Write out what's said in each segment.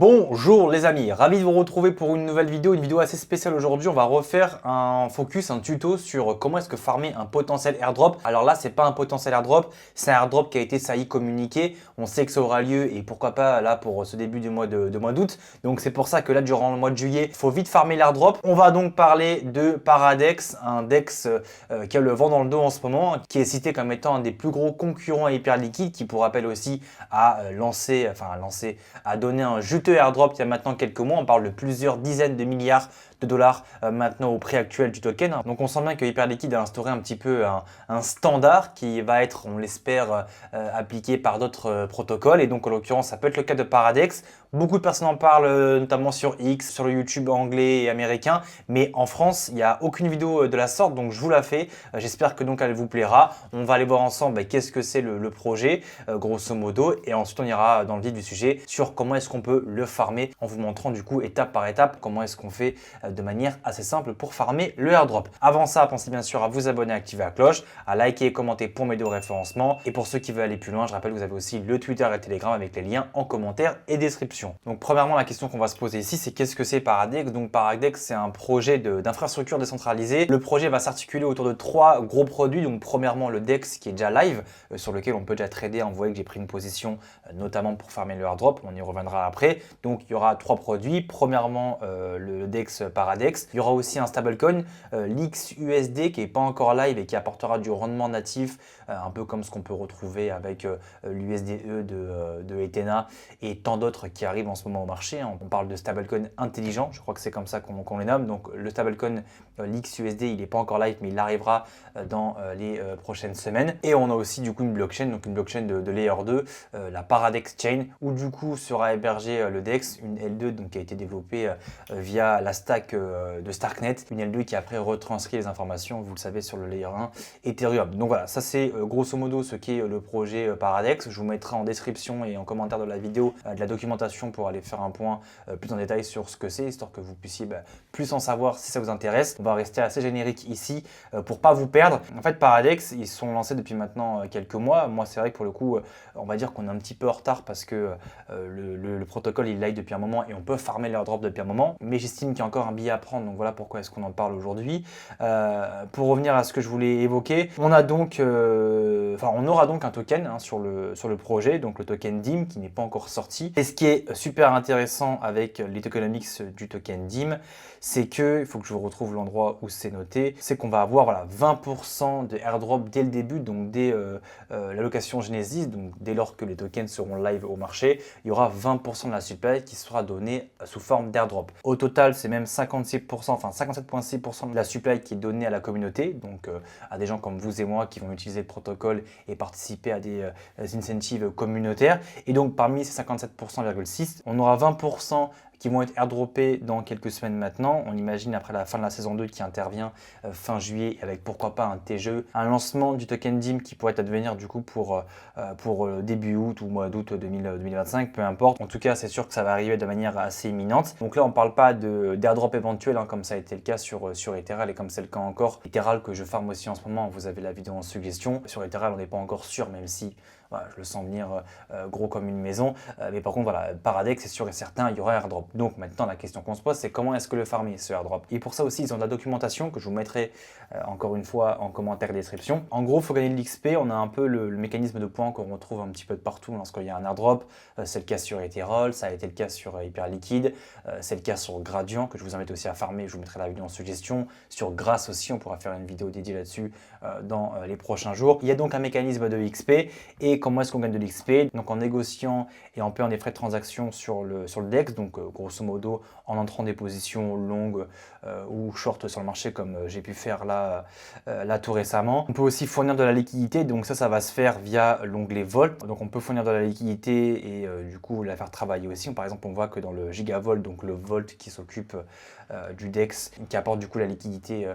Bonjour les amis, ravi de vous retrouver pour une nouvelle vidéo assez spéciale aujourd'hui. On va refaire un focus, un tuto sur comment est-ce que farmer un potentiel airdrop. Alors là, c'est pas un potentiel airdrop, c'est un airdrop qui a été communiqué. On sait que ça aura lieu et pourquoi pas là pour ce début du mois d'août. Donc c'est pour ça que là, durant le mois de juillet, il faut vite farmer l'airdrop. On va donc parler de Paradex, un DEX qui a le vent dans le dos en ce moment, qui est cité comme étant un des plus gros concurrents à Hyperliquid, qui pour rappel aussi a donné un juteux airdrop il y a maintenant quelques mois. On parle de plusieurs dizaines de milliards de dollars maintenant au prix actuel du token. Donc on sent bien que Hyperliquid a instauré un petit peu un standard qui va être, on l'espère, appliqué par d'autres protocoles. Et donc en l'occurrence, ça peut être le cas de Paradex. Beaucoup de personnes en parlent, notamment sur X, sur le YouTube anglais et américain. Mais en France, il n'y a aucune vidéo de la sorte, donc je vous la fais. J'espère que donc elle vous plaira. On va aller voir ensemble qu'est-ce que c'est le projet, grosso modo. Et ensuite, on ira dans le vif du sujet sur comment est-ce qu'on peut le farmer en vous montrant du coup étape par étape comment est-ce qu'on fait de manière assez simple pour farmer le airdrop. Avant ça, pensez bien sûr à vous abonner, à activer la cloche, à liker et commenter pour m'aider au référencement. Et pour ceux qui veulent aller plus loin, je rappelle que vous avez aussi le Twitter et le Telegram avec les liens en commentaire et description. Donc premièrement, la question qu'on va se poser ici, c'est qu'est-ce que c'est Paradex? Donc Paradex, c'est un projet d'infrastructure décentralisée. Le projet va s'articuler autour de trois gros produits. Donc premièrement, le DEX qui est déjà live, sur lequel on peut déjà trader. Vous voyez que j'ai pris une position notamment pour farmer le airdrop. On y reviendra après. Donc il y aura trois produits. Premièrement, le DEX Paradex. Il y aura aussi un stablecoin, l'XUSD, qui n'est pas encore live et qui apportera du rendement natif, un peu comme ce qu'on peut retrouver avec l'USDE de Ethena et tant d'autres qui arrivent en ce moment au marché. On parle de stablecoin intelligent, je crois que c'est comme ça qu'on les nomme. Donc le stablecoin l'XUSD, il n'est pas encore live, mais il arrivera dans les prochaines semaines. Et on a aussi du coup une blockchain, donc une blockchain de Layer 2, la Paradex Chain, où du coup sera hébergé le DEX, une L2 donc, qui a été développée via la stack de Starknet, une L2 qui après retranscrit les informations, vous le savez, sur le Layer 1 Ethereum. Donc voilà, ça c'est grosso modo ce qu'est le projet Paradex. Je vous mettrai en description et en commentaire de la vidéo de la documentation pour aller faire un point plus en détail sur ce que c'est, histoire que vous puissiez plus en savoir si ça vous intéresse. On va rester assez générique ici pour pas vous perdre. En fait, Paradex, ils sont lancés depuis maintenant quelques mois. Moi, c'est vrai que pour le coup, on va dire qu'on est un petit peu en retard parce que le protocole, il live depuis un moment et on peut farmer l'airdrop depuis un moment. Mais j'estime qu'il y a encore un billet à prendre, donc voilà pourquoi est-ce qu'on en parle aujourd'hui. Pour revenir à ce que je voulais évoquer, on aura donc un token sur le projet, donc le token DIM qui n'est pas encore sorti. Et ce qui est super intéressant avec les tokenomics du token DIM, c'est que, il faut que je vous retrouve l'endroit où c'est noté, c'est qu'on va avoir 20% de airdrop dès le début, donc dès l'allocation Genesis, donc dès lors que les tokens seront live au marché, il y aura 20% de la supply qui sera donnée sous forme d'airdrop. Au total, c'est même 57,6% de la supply qui est donnée à la communauté, donc à des gens comme vous et moi qui vont utiliser le protocole et participer à des incentives communautaires. Et donc parmi ces 57,6%, on aura 20% qui vont être airdroppés dans quelques semaines maintenant. On imagine après la fin de la saison 2 qui intervient fin juillet avec pourquoi pas un TGE, un lancement du token DIM qui pourrait advenir du coup pour début août ou mois d'août 2025, peu importe. En tout cas, c'est sûr que ça va arriver de manière assez imminente. Donc là, on ne parle pas d'airdrop éventuel comme ça a été le cas sur Ethereal et comme c'est le cas encore. Ethereal que je farm aussi en ce moment, vous avez la vidéo en suggestion. Sur Ethereal, on n'est pas encore sûr, même si je le sens venir gros comme une maison. Mais par contre, voilà, Paradex, c'est sûr et certain, il y aura airdrop. Donc maintenant, la question qu'on se pose, c'est comment est-ce que le farmer, ce airdrop? Et pour ça aussi, ils ont de la documentation que je vous mettrai encore une fois en commentaire et description. En gros, il faut gagner de l'XP. On a un peu le mécanisme de points qu'on retrouve un petit peu de partout lorsqu'il y a un airdrop. C'est le cas sur Ethereal, ça a été le cas sur Hyperliquid, c'est le cas sur Gradient, que je vous invite aussi à farmer. Je vous mettrai la vidéo en suggestion. Sur Grass aussi, on pourra faire une vidéo dédiée là-dessus dans les prochains jours. Il y a donc un mécanisme de XP. Et comment est-ce qu'on gagne de l'XP? Donc en négociant et en payant des frais de transaction sur le DEX, donc grosso modo en entrant des positions longues ou short sur le marché comme j'ai pu faire là tout récemment. On peut aussi fournir de la liquidité, donc ça va se faire via l'onglet Volt. Donc on peut fournir de la liquidité et du coup la faire travailler aussi. Par exemple, on voit que dans le Gigavolt, donc le Volt qui s'occupe du DEX, qui apporte du coup la liquidité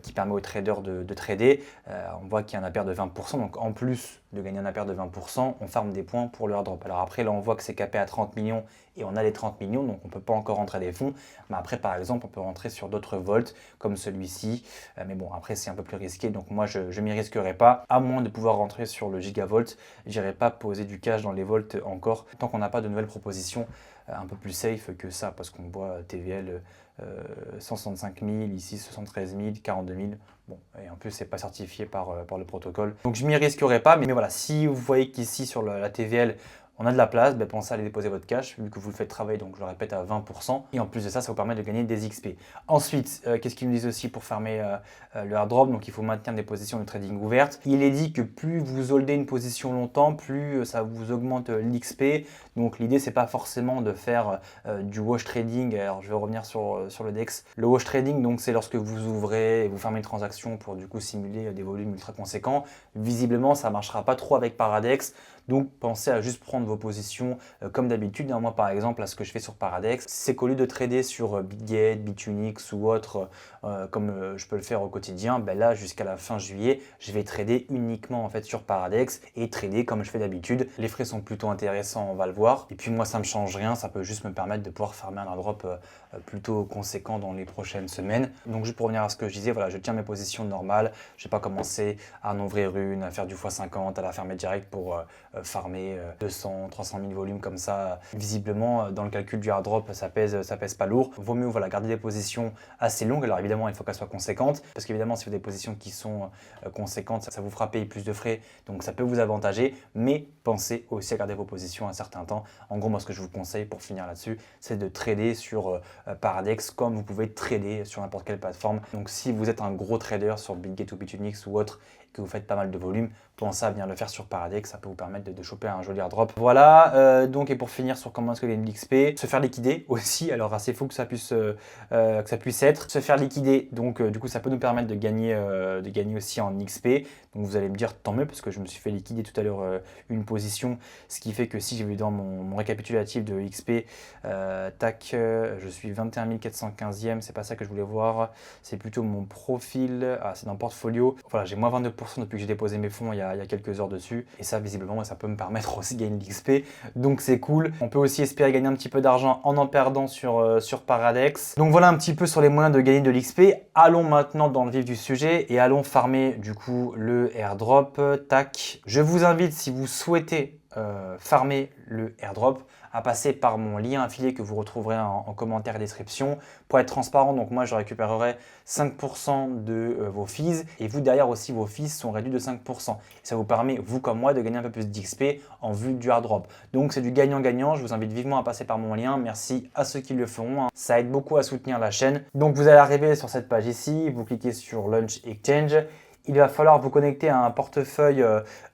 qui permet aux traders de trader, on voit qu'il y a un impair de 20%, donc en plus de gagner un impair de 20%, on farme des points pour le airdrop. Alors après, là, on voit que c'est capé à 30 millions et on a les 30 millions, donc on ne peut pas encore rentrer des fonds. Mais après, par exemple, on peut rentrer sur d'autres vaults comme celui-ci. Mais bon, après, c'est un peu plus risqué, donc moi, je ne m'y risquerai pas. À moins de pouvoir rentrer sur le Gigavolt, je n'irai pas poser du cash dans les vaults encore, tant qu'on n'a pas de nouvelles propositions un peu plus safe que ça, parce qu'on voit TVL 165 000, ici 73 000, 42 000. Bon, et en plus, c'est pas certifié par le protocole. Donc, je m'y risquerai pas, mais voilà, si vous voyez qu'ici, sur la TVL, on a de la place, ben pensez à aller déposer votre cash, vu que vous le faites travailler, donc je le répète, à 20%. Et en plus de ça, ça vous permet de gagner des XP. Ensuite, qu'est-ce qu'ils nous disent aussi pour farmer le airdrop? Donc il faut maintenir des positions de trading ouvertes. Il est dit que plus vous holdez une position longtemps, plus ça vous augmente l'XP. Donc l'idée, c'est pas forcément de faire du wash trading. Alors je vais revenir sur le DEX. Le wash trading, donc c'est lorsque vous ouvrez et vous fermez une transaction pour du coup simuler des volumes ultra conséquents. Visiblement, ça marchera pas trop avec Paradex. Donc pensez à juste prendre vos positions comme d'habitude. Moi par exemple, là, ce que je fais sur Paradex, c'est qu'au lieu de trader sur Bitget, Bitunix ou autre, comme je peux le faire au quotidien, ben là jusqu'à la fin juillet, je vais trader uniquement en fait sur Paradex et trader comme je fais d'habitude. Les frais sont plutôt intéressants, on va le voir. Et puis moi ça me change rien, ça peut juste me permettre de pouvoir farmer un airdrop plutôt conséquent dans les prochaines semaines. Donc juste pour revenir à ce que je disais, voilà, je tiens mes positions normales. Je vais pas commencer à en ouvrir une, à faire du x50, à la fermer direct pour farmer 200, 300 000 volumes comme ça. Visiblement, dans le calcul du airdrop, ça pèse pas lourd. Vaut mieux voilà, garder des positions assez longues. Alors évidemment, il faut qu'elles soient conséquentes, parce qu'évidemment, si vous avez des positions qui sont conséquentes, ça vous fera payer plus de frais, donc ça peut vous avantager, mais pensez aussi à garder vos positions un certain temps. En gros, moi, ce que je vous conseille pour finir là-dessus, c'est de trader sur Paradex comme vous pouvez trader sur n'importe quelle plateforme. Donc si vous êtes un gros trader sur Bitget ou Bitunix ou autre, que vous faites pas mal de volume, pensez à bien le faire sur Paradex, ça peut vous permettre de choper un joli airdrop. Voilà, donc et pour finir sur comment est-ce que gagner de l'XP, se faire liquider aussi, alors assez fou que ça puisse être, se faire liquider, donc du coup ça peut nous permettre de gagner aussi en XP, donc vous allez me dire tant mieux parce que je me suis fait liquider tout à l'heure une position, ce qui fait que si je vais dans mon récapitulatif de XP, je suis 21 415e, c'est pas ça que je voulais voir, c'est plutôt mon profil, c'est dans portfolio, voilà j'ai moins 22% depuis que j'ai déposé mes fonds il y a quelques heures dessus. Et ça, visiblement, ça peut me permettre aussi de gagner de l'XP. Donc c'est cool. On peut aussi espérer gagner un petit peu d'argent en perdant sur Paradex. Donc voilà un petit peu sur les moyens de gagner de l'XP. Allons maintenant dans le vif du sujet et allons farmer du coup le airdrop. Tac. Je vous invite, si vous souhaitez farmer le airdrop, à passer par mon lien affilié que vous retrouverez en commentaire et description. Pour être transparent, donc moi je récupérerai 5% de vos fees et vous derrière aussi vos fees sont réduits de 5%. Et ça vous permet, vous comme moi, de gagner un peu plus d'XP en vue du airdrop. Donc c'est du gagnant-gagnant, je vous invite vivement à passer par mon lien. Merci à ceux qui le feront, ça aide beaucoup à soutenir la chaîne. Donc vous allez arriver sur cette page ici, vous cliquez sur Launch Exchange. Il va falloir vous connecter à un portefeuille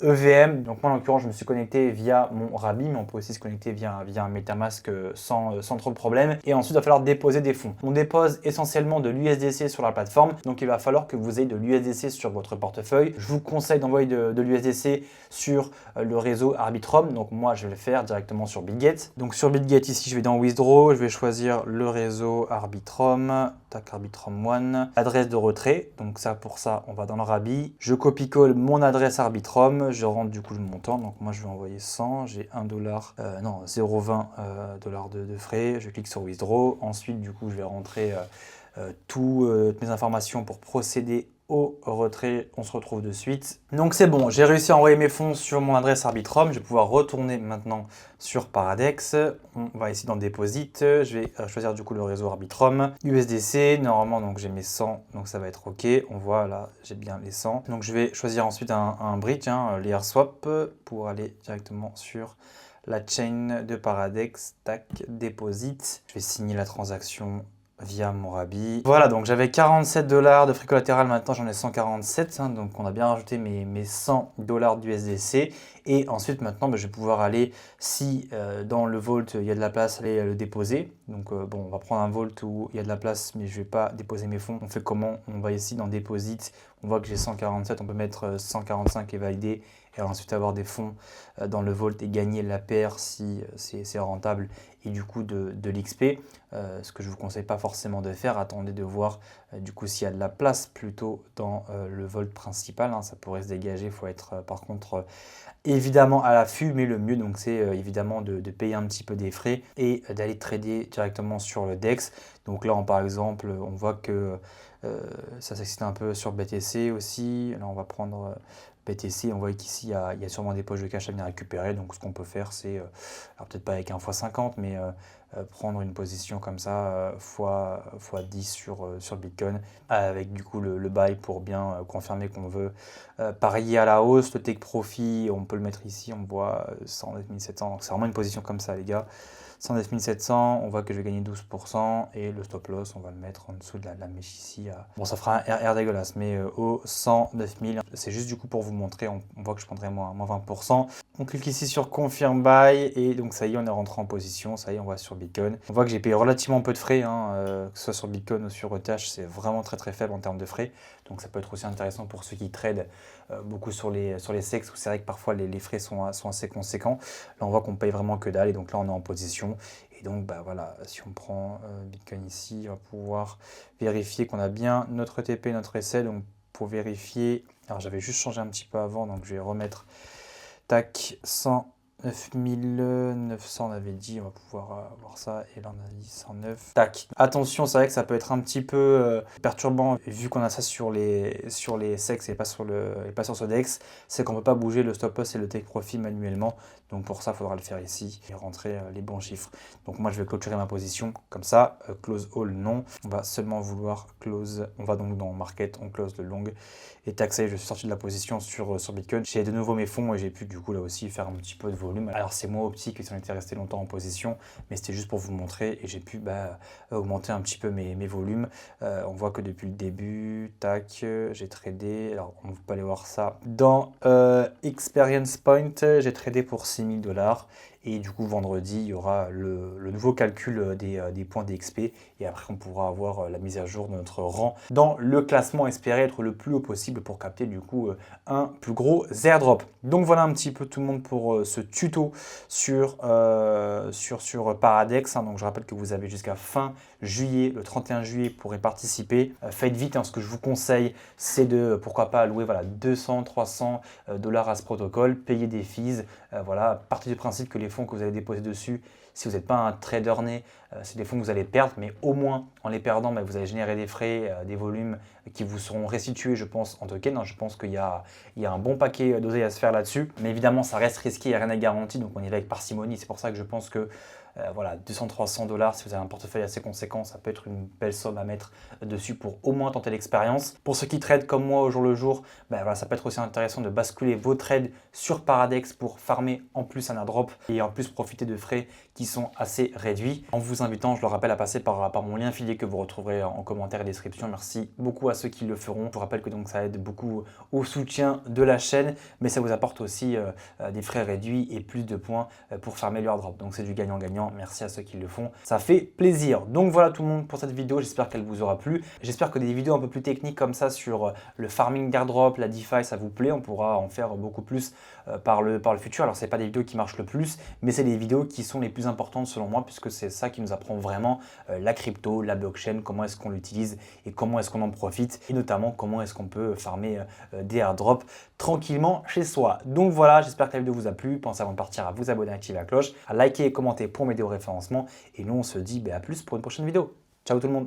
EVM. Donc moi en l'occurrence je me suis connecté via mon Rabi, mais on peut aussi se connecter via un MetaMask sans trop de problème. Et ensuite il va falloir déposer des fonds. On dépose essentiellement de l'USDC sur la plateforme, donc il va falloir que vous ayez de l'USDC sur votre portefeuille. Je vous conseille d'envoyer de l'USDC sur le réseau Arbitrum. Donc moi je vais le faire directement sur Bitget. Donc sur Bitget ici je vais dans Withdraw, je vais choisir le réseau Arbitrum. Tac, Arbitrum One. Adresse de retrait, donc ça pour ça on va dans le Rabi. Je copie-colle mon adresse Arbitrum, je rentre du coup le montant, donc moi je vais envoyer 100, j'ai 1 dollar, non 0,20 dollars de frais, je clique sur Withdraw, ensuite du coup je vais rentrer toutes mes informations pour procéder au retrait, on se retrouve de suite. Donc c'est bon, j'ai réussi à envoyer mes fonds sur mon adresse Arbitrum, je vais pouvoir retourner maintenant sur Paradex. On va ici dans Deposit, je vais choisir du coup le réseau Arbitrum, USDC, normalement donc j'ai mes 100, donc ça va être ok, on voit là j'ai bien les 100. Donc je vais choisir ensuite un bridge, layer swap, pour aller directement sur la chain de Paradex, tac, Deposit. Je vais signer la transaction via mon Rabi. Voilà, donc j'avais 47 dollars de frais collatéral, maintenant j'en ai 147, donc on a bien rajouté mes 100 dollars d'USDC. Et ensuite, maintenant, je vais pouvoir aller, si dans le vault il y a de la place, aller le déposer. Donc bon, on va prendre un vault où il y a de la place, mais je ne vais pas déposer mes fonds. On fait comment? On va ici dans Deposit, on voit que j'ai 147, on peut mettre 145 et valider. et ensuite avoir des fonds dans le Vault et gagner la paire si c'est rentable et du coup de l'XP. Ce que je ne vous conseille pas forcément de faire, attendez de voir du coup s'il y a de la place plutôt dans le Vault principal, hein, ça pourrait se dégager, il faut être par contre évidemment à l'affût, mais le mieux donc c'est évidemment de payer un petit peu des frais et d'aller trader directement sur le DEX. Donc là par exemple on voit que ça s'excite un peu sur BTC aussi. Là on va prendre BTC, on voit qu'ici il y a sûrement des poches de cash à venir récupérer. Donc ce qu'on peut faire c'est, alors peut-être pas avec un x50, mais prendre une position comme ça x10 sur Bitcoin avec du coup le buy pour bien confirmer qu'on veut parier à la hausse. Le take profit on peut le mettre ici, on voit 109 700, donc c'est vraiment une position comme ça les gars. 109 700, on voit que je vais gagner 12% et le stop loss, on va le mettre en dessous de la mèche ici. Bon, ça fera un R dégueulasse, mais au 109 000, c'est juste du coup pour vous montrer, on voit que je prendrai moins 20%. On clique ici sur Confirm Buy et donc ça y est, on est rentré en position, ça y est, on va sur Bitcoin. On voit que j'ai payé relativement peu de frais, hein, que ce soit sur Bitcoin ou sur ETH, c'est vraiment très faible en termes de frais. Donc ça peut être aussi intéressant pour ceux qui tradent beaucoup sur les SEX, où c'est vrai que parfois les frais sont assez conséquents. Là, on voit qu'on paye vraiment que dalle et donc là, on est en position. Et donc, bah voilà, si on prend Bitcoin ici, on va pouvoir vérifier qu'on a bien notre TP, notre essai. Donc, pour vérifier, alors j'avais juste changé un petit peu avant, donc je vais remettre, tac, 109 900, on avait dit, on va pouvoir voir ça, et là on a dit 109, tac. Attention, c'est vrai que ça peut être un petit peu perturbant, vu qu'on a ça sur les SEX et pas sur ce DEX, c'est qu'on ne peut pas bouger le stop loss et le take profit manuellement, donc pour ça, il faudra le faire ici et rentrer les bons chiffres. Donc moi, je vais clôturer ma position, comme ça, close all, non, on va seulement vouloir close, on va donc dans market, on close le long, et tac, ça y est, je suis sorti de la position sur Bitcoin, j'ai de nouveau mes fonds et j'ai pu du coup là aussi faire un petit peu de volume. Alors c'est moi optique qui en était resté longtemps en position, mais c'était juste pour vous montrer et j'ai pu augmenter un petit peu mes volumes. On voit que depuis le début, tac, j'ai tradé, alors on peut aller voir ça dans Experience Point, j'ai tradé pour 6 000 $. Et du coup, vendredi, il y aura le nouveau calcul des points d'XP. Et après, on pourra avoir la mise à jour de notre rang dans le classement, espérer être le plus haut possible pour capter du coup un plus gros airdrop. Donc voilà un petit peu tout le monde pour ce tuto sur Paradex. Hein. Donc je rappelle que vous avez jusqu'à fin juillet, le 31 juillet, pour y participer. Faites vite, hein, ce que je vous conseille, c'est de, pourquoi pas, allouer 200, 300 $ à ce protocole, payer des fees. Voilà, partez du principe que les fonds que vous allez déposer dessus, si vous n'êtes pas un trader né, c'est des fonds que vous allez perdre, mais au moins en les perdant, vous allez générer des frais, des volumes qui vous seront restitués, je pense, en token. Je pense qu'il y a un bon paquet d'oseille à se faire là-dessus, mais évidemment, ça reste risqué, il n'y a rien à garantie, donc on y va avec parcimonie. C'est pour ça que je pense que 200-300 $, si vous avez un portefeuille assez conséquent, ça peut être une belle somme à mettre dessus pour au moins tenter l'expérience. Pour ceux qui tradent comme moi au jour le jour, ça peut être aussi intéressant de basculer vos trades sur Paradex pour farmer en plus un airdrop et en plus profiter de frais qui sont assez réduits. En vous invitant, je le rappelle, à passer par mon lien affilié que vous retrouverez en commentaire et description. Merci beaucoup à ceux qui le feront. Je vous rappelle que donc ça aide beaucoup au soutien de la chaîne, mais ça vous apporte aussi des frais réduits et plus de points pour farmer le airdrop. Donc c'est du gagnant-gagnant. Merci à ceux qui le font, ça fait plaisir. Donc voilà tout le monde pour cette vidéo, j'espère qu'elle vous aura plu. J'espère que des vidéos un peu plus techniques comme ça sur le farming d'airdrop, la DeFi, ça vous plaît. On pourra en faire beaucoup plus par le futur. Alors c'est pas des vidéos qui marchent le plus, mais c'est des vidéos qui sont les plus importantes selon moi, puisque c'est ça qui nous apprend vraiment la crypto, la blockchain, comment est-ce qu'on l'utilise et comment est-ce qu'on en profite, et notamment comment est-ce qu'on peut farmer des airdrops tranquillement chez soi. Donc voilà, j'espère que la vidéo vous a plu. Pensez avant de partir à vous abonner, à activer la cloche, à liker et commenter pour m'aider au référencement. Et nous, on se dit à plus pour une prochaine vidéo. Ciao tout le monde!